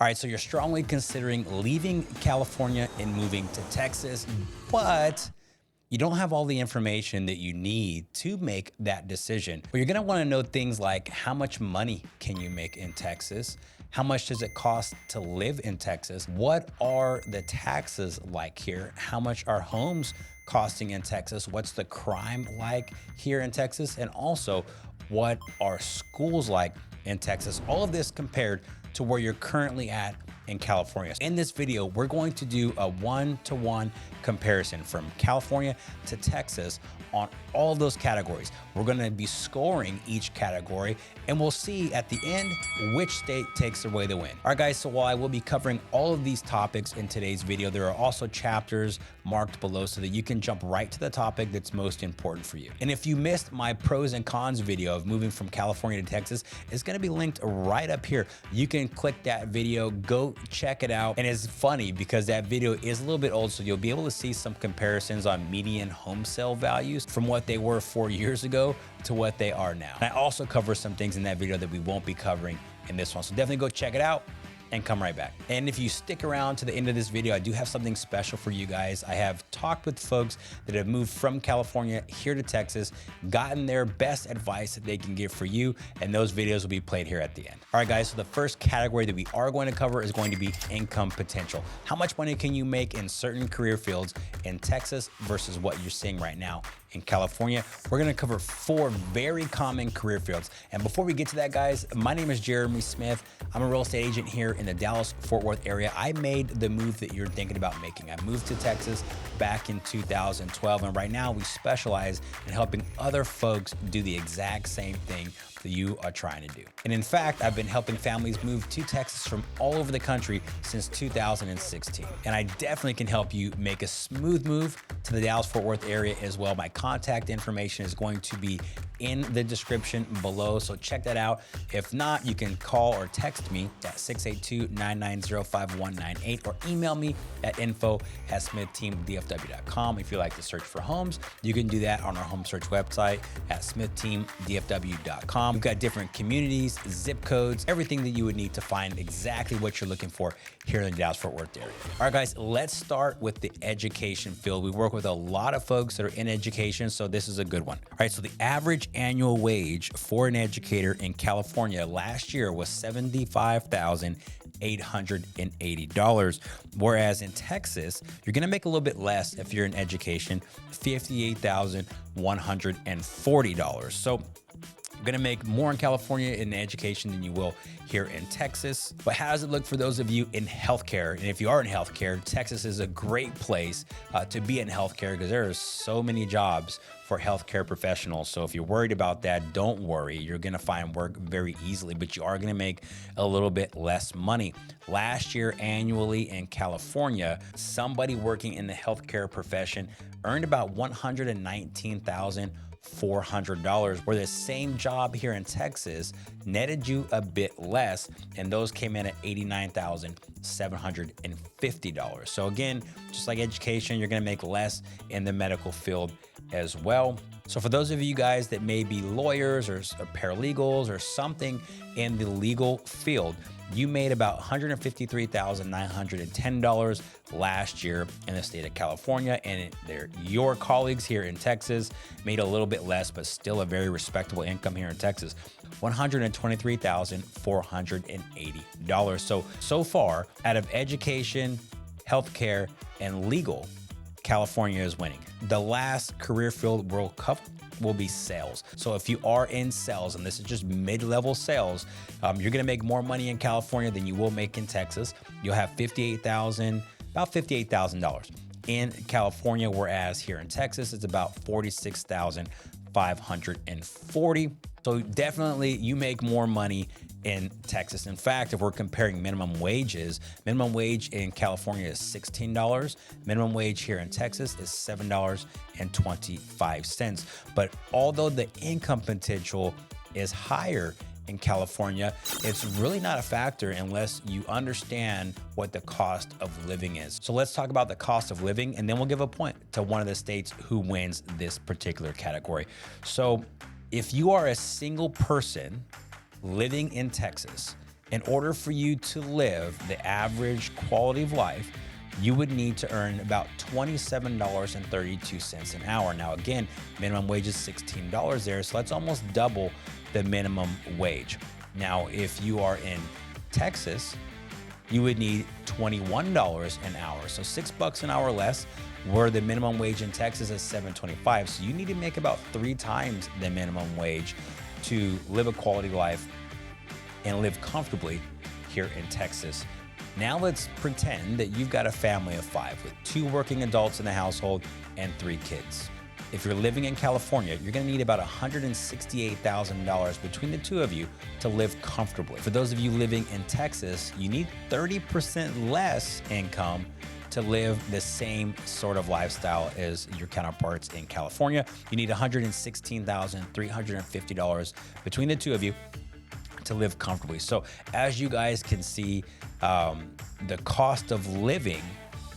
All right, so you're strongly considering leaving California and moving to Texas, but you don't have all the information that you need to make that decision. But you're gonna wanna know things like how much money can you make in Texas? How much does it cost to live in Texas? What are the taxes like here? How much are homes costing in Texas? What's the crime like here in Texas? And also, what are schools like in Texas? All of this compared to where you're currently at in California. In this video, we're going to do a one-to-one comparison from California to Texas on all of those categories. We're gonna be scoring each category and we'll see at the end which state takes away the win. All right, guys, so while I will be covering all of these topics in today's video, there are also chapters marked below so that you can jump right to the topic that's most important for you. And if you missed my pros and cons video of moving from California to Texas, it's gonna be linked right up here. You can click that video, go check it out. And it's funny because that video is a little bit old, so you'll be able to see some comparisons on median home sale values from what they were 4 years ago to what they are now. And I also cover some things in that video that we won't be covering in this one. So definitely go check it out and come right back. And if you stick around to the end of this video, I do have something special for you guys. I have talked with folks that have moved from California here to Texas, gotten their best advice that they can give for you, and those videos will be played here at the end. All right, guys, so the first category that we are going to cover is going to be income potential. How much money can you make in certain career fields in Texas versus what you're seeing right now in California? We're gonna cover 4 very common career fields. And before we get to that, guys, my name is Jeremy Smith. I'm a real estate agent here in the Dallas-Fort Worth area. I made the move that you're thinking about making. I moved to Texas back in 2012, and right now we specialize in helping other folks do the exact same thing that you are trying to do. And in fact, I've been helping families move to Texas from all over the country since 2016. And I definitely can help you make a smooth move to the Dallas-Fort Worth area as well. My contact information is going to be in the description below, so check that out. If not, you can call or text me at 682-990-5198 or email me at info@smithteamdfw.com. If you like to search for homes, you can do that on our home search website at smithteamdfw.com. We've got different communities, zip codes, everything that you would need to find exactly what you're looking for here in the Dallas-Fort Worth area. All right, guys, let's start with the education field. We work with a lot of folks that are in education, so this is a good one. All right, so the average annual wage for an educator in California last year was $75,880, whereas in Texas, you're gonna make a little bit less if you're in education, $58,140. So you're gonna make more in California in education than you will here in Texas. But how does it look for those of you in healthcare? And if you are in healthcare, Texas is a great place to be in healthcare because there are so many jobs for healthcare professionals. So if you're worried about that, don't worry. You're gonna find work very easily, but you are gonna make a little bit less money. Last year, annually in California, somebody working in the healthcare profession earned about $119,400, where the same job here in Texas netted you a bit less, and those came in at $89,750. So again, just like education, you're gonna make less in the medical field as well. So for those of you guys that may be lawyers or paralegals or something in the legal field, you made about $153,910 last year in the state of California, and your colleagues here in Texas made a little bit less, but still a very respectable income here in Texas, $123,480. So far, out of education, healthcare, and legal, California is winning. The last career field we'll cover will be sales. So if you are in sales, and this is just mid-level sales, you're gonna make more money in California than you will make in Texas. You'll have about $58,000 in California, whereas here in Texas, it's about $46,540. So definitely you make more money in Texas. In fact, if we're comparing minimum wages, minimum wage in California is $16. Minimum wage here in Texas is $7.25. But although the income potential is higher in California, it's really not a factor unless you understand what the cost of living is. So let's talk about the cost of living, and then we'll give a point to one of the states who wins this particular category. So if you are a single person living in Texas In order for you to live the average quality of life, you would need to earn about $27.32 an hour. Now, again, minimum wage is $16 there, so that's almost double the minimum wage. Now, if you are in Texas, you would need $21 an hour, so $6 an hour less, where the minimum wage in Texas is $7.25. So you need to make about 3 times the minimum wage to live a quality life and live comfortably here in Texas. Now let's pretend that you've got a family of 5 with 2 working adults in the household and 3 kids. If you're living in California, you're gonna need about $168,000 between the 2 of you to live comfortably. For those of you living in Texas, you need 30% less income to live the same sort of lifestyle as your counterparts in California. You need $116,350 between the 2 of you to live comfortably. So as you guys can see, the cost of living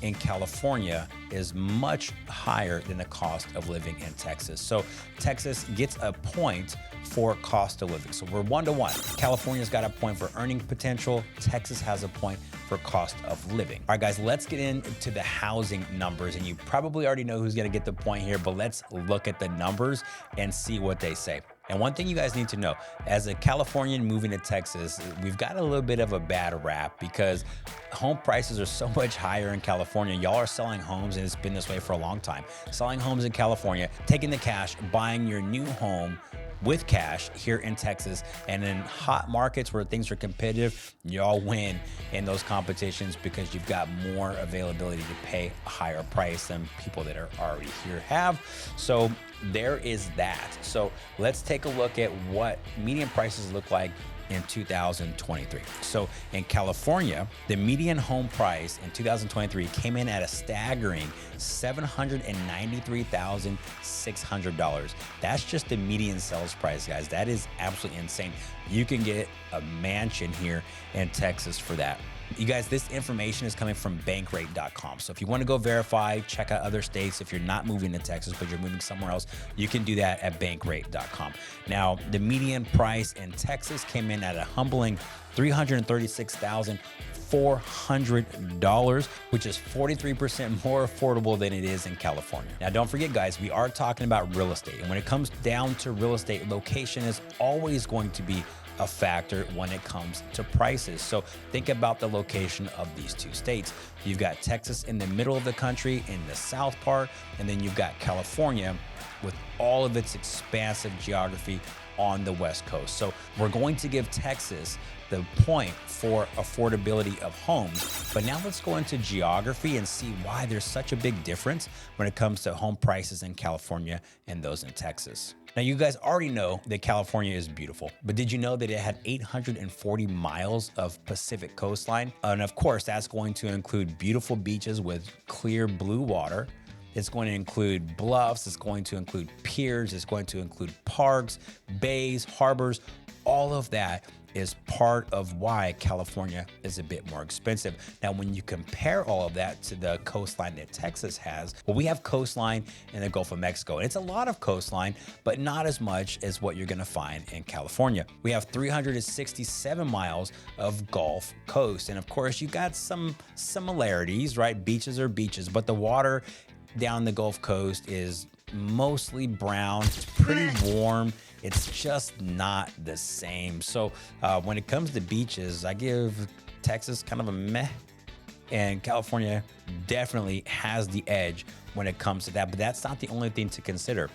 in California is much higher than the cost of living in Texas. So Texas gets a point for cost of living. So we're 1-to-1. California's got a point for earning potential. Texas has a point for cost of living. All right, guys, let's get into the housing numbers. And you probably already know who's gonna get the point here, but let's look at the numbers and see what they say. And one thing you guys need to know, as a Californian moving to Texas, we've got a little bit of a bad rap because home prices are so much higher in California. Y'all are selling homes, and it's been this way for a long time. Selling homes in California, taking the cash, buying your new home with cash here in Texas, and in hot markets where things are competitive, y'all win in those competitions because you've got more availability to pay a higher price than people that are already here have. So there is that. So let's take a look at what median prices look like in 2023. So in California, the median home price in 2023 came in at a staggering $793,600. That's just the median sales price, guys. That is absolutely insane. You can get a mansion here in Texas for that. You guys, this information is coming from bankrate.com. So if you want to go verify, check out other states. If you're not moving to Texas, but you're moving somewhere else, you can do that at bankrate.com. Now, the median price in Texas came in at a humbling $336,400, which is 43% more affordable than it is in California. Now, don't forget, guys, we are talking about real estate. And when it comes down to real estate, location is always going to be a factor when it comes to prices. So think about the location of these 2 states. You've got Texas in the middle of the country in the south part, and then you've got California with all of its expansive geography on the West Coast. So we're going to give Texas the point for affordability of homes. But now let's go into geography and see why there's such a big difference when it comes to home prices in California and those in Texas. Now, you guys already know that California is beautiful, but did you know that it had 840 miles of Pacific coastline? And of course, that's going to include beautiful beaches with clear blue water. It's going to include bluffs. It's going to include piers. It's going to include parks, bays, harbors. All of that is part of why California is a bit more expensive. Now, when you compare all of that to the coastline that Texas has, well, we have coastline in the Gulf of Mexico. And it's a lot of coastline, but not as much as what you're gonna find in California. We have 367 miles of Gulf coast. And of course, you got some similarities, right? Beaches are beaches, but the water down the Gulf Coast is mostly brown. It's pretty warm. It's just not the same. So when it comes to beaches, I give Texas kind of a meh, and California definitely has the edge when it comes to that. But that's not the only thing to consider.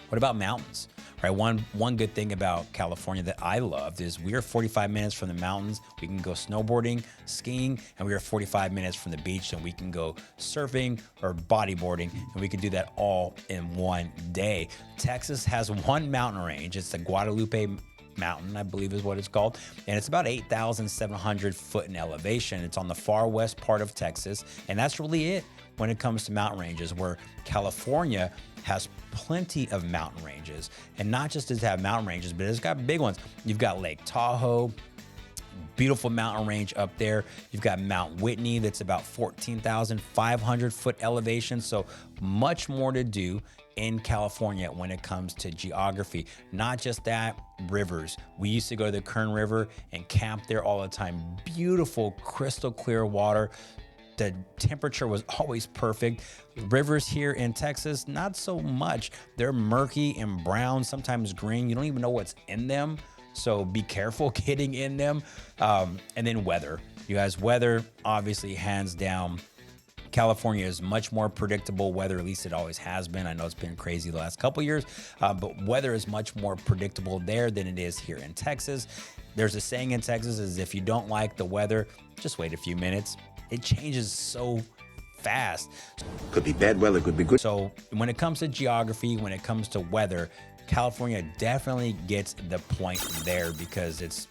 What about mountains? Right, one good thing about California that I loved is we are 45 minutes from the mountains. We can go snowboarding, skiing, and we are 45 minutes from the beach, and we can go surfing or bodyboarding, and we can do that all in one day. Texas has one mountain range. It's the Guadalupe Mountain, I believe is what it's called. And it's about 8,700 foot in elevation. It's on the far west part of Texas. And that's really it when it comes to mountain ranges, where California has plenty of mountain ranges. And not just does it have mountain ranges, but it's got big ones. You've got Lake Tahoe, beautiful mountain range up there. You've got Mount Whitney, that's about 14,500 foot elevation. So much more to do in California when it comes to geography. Not just that, rivers. We used to go to the Kern River and camp there all the time. Beautiful, crystal clear water. The temperature was always perfect. Rivers here in Texas, not so much. They're murky and brown, sometimes green. You don't even know what's in them. So be careful getting in them. And then weather. You guys, weather, obviously, hands down. California is much more predictable weather, at least it always has been. I know it's been crazy the last couple of years, but weather is much more predictable there than it is here in Texas. There's a saying in Texas is if you don't like the weather, just wait a few minutes. It changes so fast. Could be bad weather, could be good. So when it comes to geography, when it comes to weather, California definitely gets the point there because it's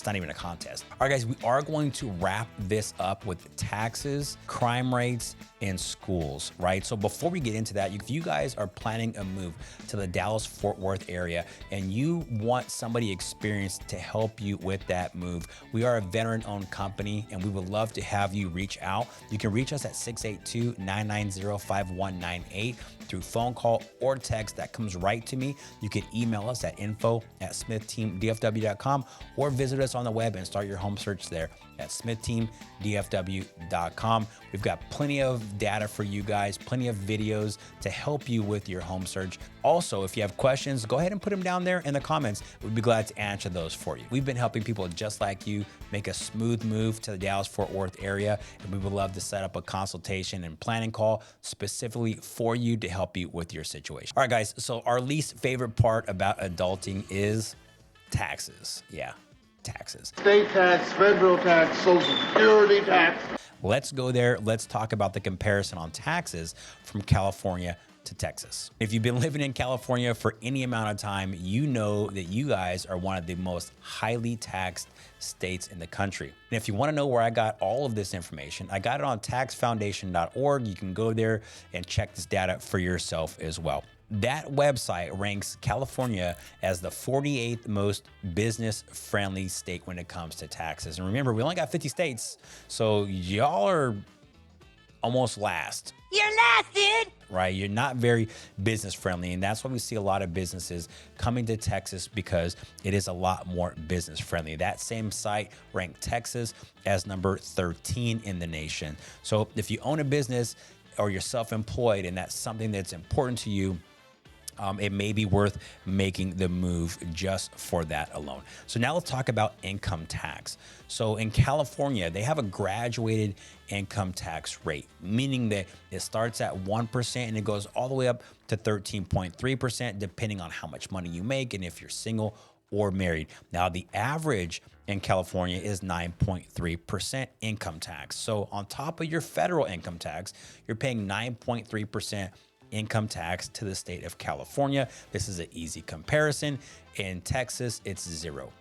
not even a contest. All right, guys, we are going to wrap this up with taxes, crime rates, and schools, right? So before we get into that, if you guys are planning a move to the Dallas-Fort Worth area and you want somebody experienced to help you with that move, we are a veteran-owned company and we would love to have you reach out. You can reach us at 682-990-5198 through phone call or text. That comes right to me. You can email us at info@smichteamdfw.com or visit us on the web and start your home search there at smichteamdfw.com. We've got plenty of data for you guys, plenty of videos to help you with your home search. Also, if you have questions, go ahead and put them down there in the comments. We'd be glad to answer those for you. We've been helping people just like you make a smooth move to the Dallas-Fort Worth area, and we would love to set up a consultation and planning call specifically for you to help you with your situation. All right, guys, so our least favorite part about adulting is taxes. Yeah, taxes. State tax, federal tax, Social Security tax. Let's go there. Let's talk about the comparison on taxes from California to Texas. If you've been living in California for any amount of time, you know that you guys are one of the most highly taxed states in the country. And if you want to know where I got all of this information, I got it on taxfoundation.org. You can go there and check this data for yourself as well. That website ranks California as the 48th most business-friendly state when it comes to taxes. And remember, we only got 50 states, so y'all are almost last. You're last, dude. Right? You're not very business-friendly, and that's why we see a lot of businesses coming to Texas because it is a lot more business-friendly. That same site ranked Texas as number 13 in the nation. So if you own a business or you're self-employed and that's something that's important to you, it may be worth making the move just for that alone. So now let's talk about income tax. So in California, they have a graduated income tax rate, meaning that it starts at 1% and it goes all the way up to 13.3%, depending on how much money you make and if you're single or married. Now, the average in California is 9.3% income tax. So on top of your federal income tax, you're paying 9.3% income tax to the state of California. This is an easy comparison. In Texas, it's zero.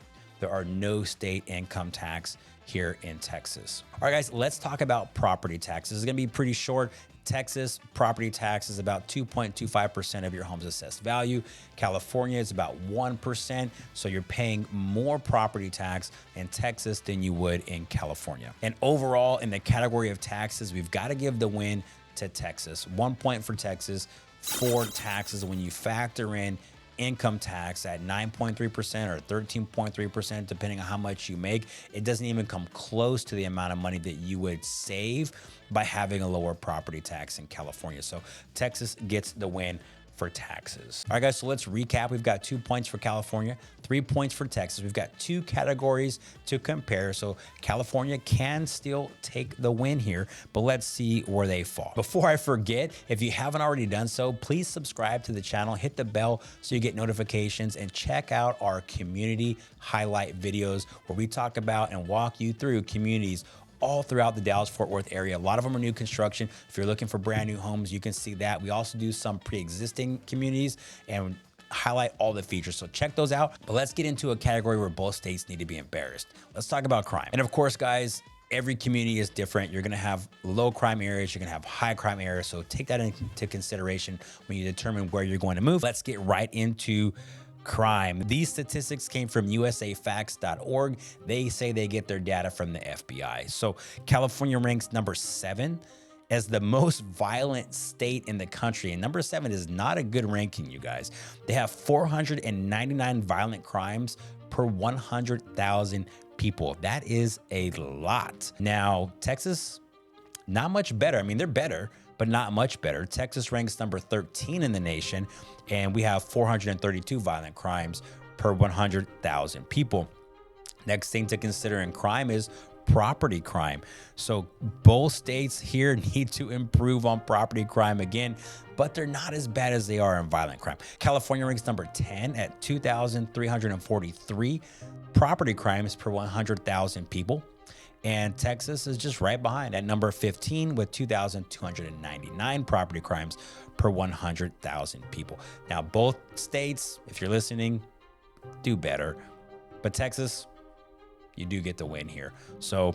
There are no state income tax here in Texas. All right, guys, let's talk about property taxes. It's gonna be pretty short. Texas property tax is about 2.25% of your home's assessed value. California is about 1%. So you're paying more property tax in Texas than you would in California. And overall, in the category of taxes, we've got to give the win to Texas. 1 point for Texas, 4 taxes when you factor in income tax at 9.3% or 13.3%, depending on how much you make. It doesn't even come close to the amount of money that you would save by having a lower property tax in California. So Texas gets the win for taxes. All right, guys, so let's recap. We've got 2 points for California, 3 points for Texas. We've got 2 categories to compare. So California can still take the win here, but let's see where they fall. Before I forget, if you haven't already done so, please subscribe to the channel, hit the bell so you get notifications, and check out our community highlight videos where we talk about and walk you through communities all throughout the Dallas-Fort Worth area. A lot of them are new construction. If you're looking for brand new homes, you can see that. We also do some pre-existing communities and highlight all the features. So check those out. But let's get into a category where both states need to be embarrassed. Let's talk about crime. And of course, guys, every community is different. You're gonna have low crime areas, you're gonna have high crime areas. So take that into consideration when you determine where you're going to move. Let's get right into crime. These statistics came from usafacts.org. They say they get their data from the FBI. So California ranks number 7 as the most violent state in the country. And number 7 is not a good ranking, you guys. They have 499 violent crimes per 100,000 people. That is a lot. Now, Texas, not much better. I mean, they're better, but not much better. Texas ranks number 13 in the nation, and we have 432 violent crimes per 100,000 people. Next thing to consider in crime is property crime. So both states here need to improve on property crime again, but they're not as bad as they are in violent crime. California ranks number 10 at 2,343 property crimes per 100,000 people. And Texas is just right behind at number 15 with 2,299 property crimes per 100,000 people. Now, both states, if you're listening, do better. But Texas, you do get the win here. So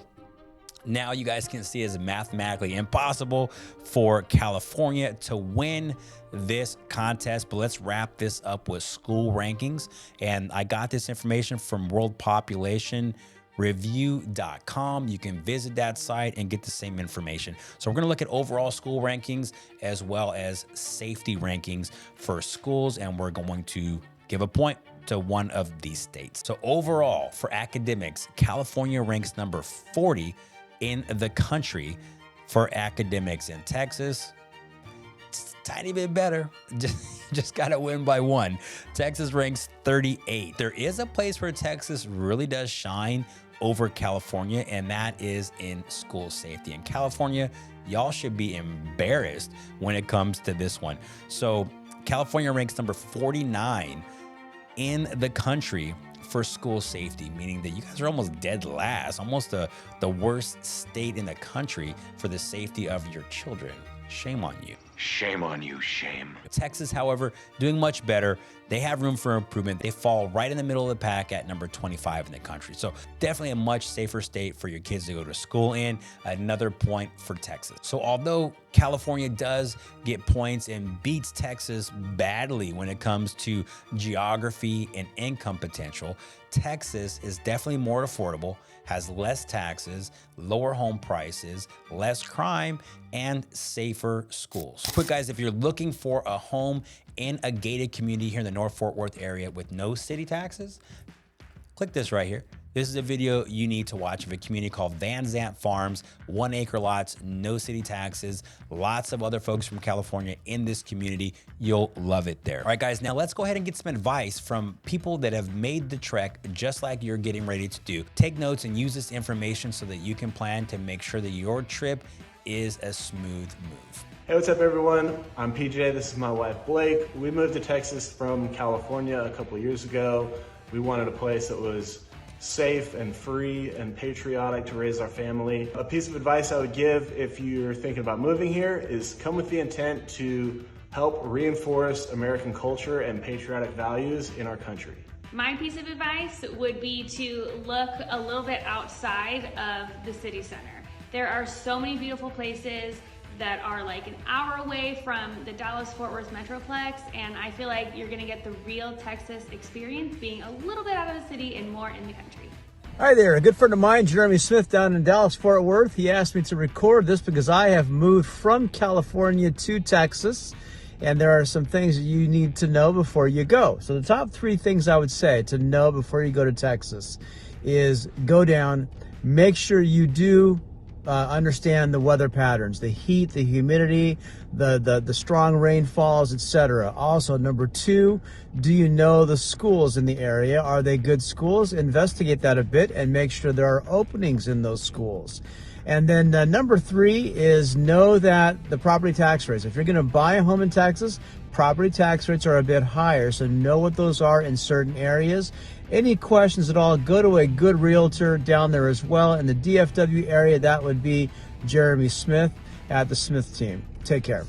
now you guys can see it's mathematically impossible for California to win this contest. But let's wrap this up with school rankings. And I got this information from worldpopulationreview.com. You can visit that site and get the same information. So we're going to look at overall school rankings as well as safety rankings for schools. And we're going to give a point to one of these states. So overall, for academics, California ranks number 40 in the country for academics. In Texas, it's a tiny bit better. Just got to win by 1. Texas ranks 38. There is a place where Texas really does shine over California, and that is in school safety. In California, y'all should be embarrassed when it comes to this one. So California ranks number 49 in the country for school safety, meaning that you guys are almost dead last, almost the worst state in the country for the safety of your children. Shame on you. Shame on you, shame. Texas, however, doing much better. They have room for improvement. They fall right in the middle of the pack at number 25 in the country. So definitely a much safer state for your kids to go to school in. Another point for Texas. So although California does get points and beats Texas badly when it comes to geography and income potential, Texas is definitely more affordable, has less taxes, lower home prices, less crime, and safer schools. Quick guys, if you're looking for a home in a gated community here in the North Fort Worth area with no city taxes, click this right here. This is a video you need to watch of a community called Van Zant Farms, 1 acre lots, no city taxes, lots of other folks from California in this community. You'll love it there. All right, guys, now let's go ahead and get some advice from people that have made the trek just like you're getting ready to do. Take notes and use this information so that you can plan to make sure that your trip is a smooth move. Hey, what's up everyone? I'm PJ, this is my wife Blake. We moved to Texas from California a couple of years ago. We wanted a place that was safe and free and patriotic to raise our family. A piece of advice I would give if you're thinking about moving here is come with the intent to help reinforce American culture and patriotic values in our country. My piece of advice would be to look a little bit outside of the city center. There are so many beautiful places that are like an hour away from the Dallas-Fort Worth Metroplex, and I feel like you're gonna get the real Texas experience being a little bit out of the city and more in the country. Hi there, a good friend of mine, Jeremy Smith, down in Dallas-Fort Worth. He asked me to record this because I have moved from California to Texas, and there are some things that you need to know before you go. So the top 3 things I would say to know before you go to Texas is go down, make sure you do understand the weather patterns, the heat, the humidity, the strong rainfalls, etc. Also, number 2, do you know the schools in the area? Are they good schools? Investigate that a bit and make sure there are openings in those schools. And then number 3 is know that the property tax rates. If you're going to buy a home in Texas, property tax rates are a bit higher, so know what those are in certain areas. Any questions at all, go to a good realtor down there as well. In the DFW area, that would be Jeremy Smith at the Smith team. Take care. All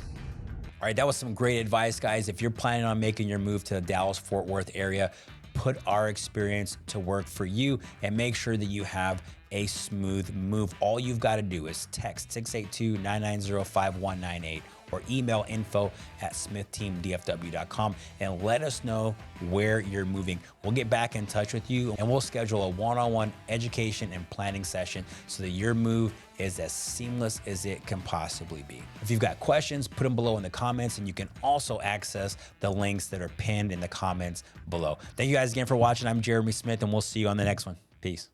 right, that was some great advice, guys. If you're planning on making your move to the Dallas-Fort Worth area, put our experience to work for you and make sure that you have a smooth move. All you've got to do is text 682-990-5198 or email info@smithteamdfw.com and let us know where you're moving. We'll get back in touch with you and we'll schedule a one-on-one education and planning session so that your move is as seamless as it can possibly be. If you've got questions, put them below in the comments, and you can also access the links that are pinned in the comments below. Thank you guys again for watching. I'm Jeremy Smith, and we'll see you on the next one. Peace.